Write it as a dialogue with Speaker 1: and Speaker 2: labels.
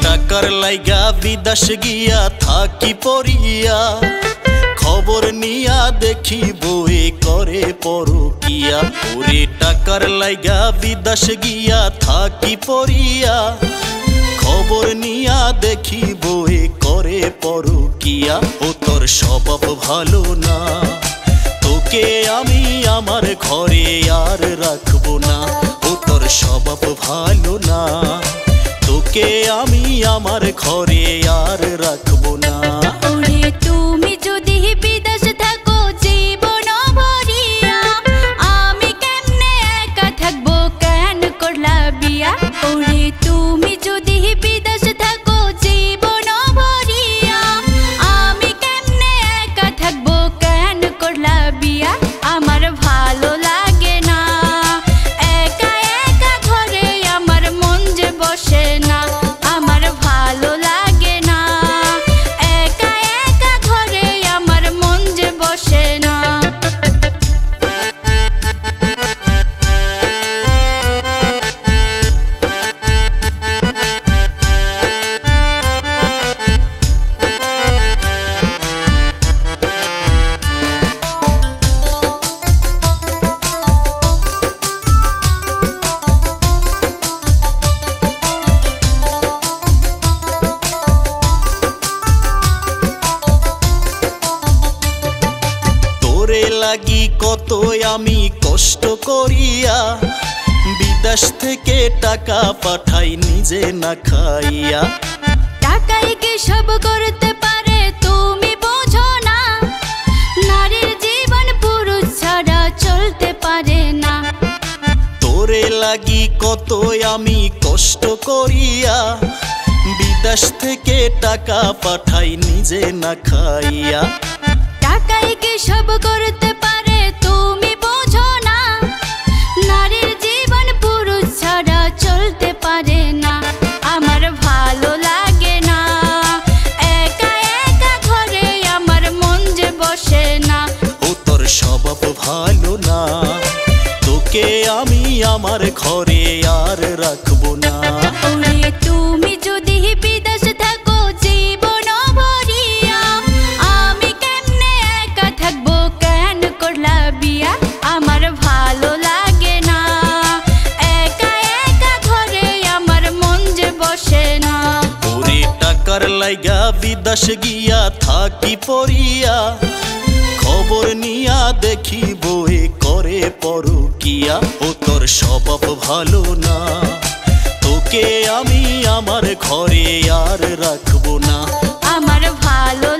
Speaker 1: টাকার লাইগা বিদেশ গিয়া থাকি পড়িয়া, খবর নিয়া দেখি বই করে পরকিয়া। ওরে টাকার লাইগা বিদেশ গিয়া থাকি পড়িয়া, খবর নিয়া দেখি বই করে পরকিয়া। ও তোর স্বভাব ভালো না, তোকে আমি আমার ঘরে আর রাখবো না। ও তোর স্বভাব ভালো না, তোকে আমি আমার ঘরে আর রাখবো না।
Speaker 2: ওরে তুমি যদি বিদেশ থাকো জীবন ভরিয়া, আমি কেমনে একা থাকবো কেন করলা বিয়া। ওরে তুমি যদি বিদেশ থাকো জীবন ভরিয়া, আমি কেমনে একা থাকবো কেন করলা বিয়া। আমার ভালো লাগে না একা একা ঘরে, আমার মন যে বসে না। আমার ভালো লাগে না একা একা ঘরে, আমার মন যে বসে না।
Speaker 1: তোরে লাগি কত আমি কষ্ট করিয়া, বিদেশ থেকে টাকা পাঠাই নিজে না খাইয়া।
Speaker 2: টাকায় কি সব করতে পারে তুমি বোঝো না, নারীর জীবন পুরুষ ছাড়া চলতে পারে না।
Speaker 1: তোরে লাগি কত আমি কষ্ট করিয়া, বিদেশ থেকে টাকা পাঠাই নিজে না খাইয়া।
Speaker 2: টাকায় কি সব করতে পারে তুমি বোঝো না, নারীর জীবন পুরুষ ছাড়া চলতে পারে না। আমার ভালো লাগে না একা একা ঘরে, আমার মন যে বসে না।
Speaker 1: ও তোর স্বভাব ভালো না, তোকে আমি আমার ঘরে আর রাখবো না।
Speaker 2: ওরে তুমি যদি বিদেশ থাকো জীবন ভরিয়া, আমি কেমনে একা থাকবো কেন করলা বিয়া। আমার ভালো লাগে না একা একা ঘরে, আমার মন যে বসে না।
Speaker 1: ওরে টাকার লাইগা বিদেশ গিয়া থাকি পড়িয়া, খবর নিয়া দেখি বই করে পরকিয়া। ও তোর স্বভাব ভালো না, তোকে আমি আমার ঘরে আর রাখবো না।
Speaker 2: আমার ভালো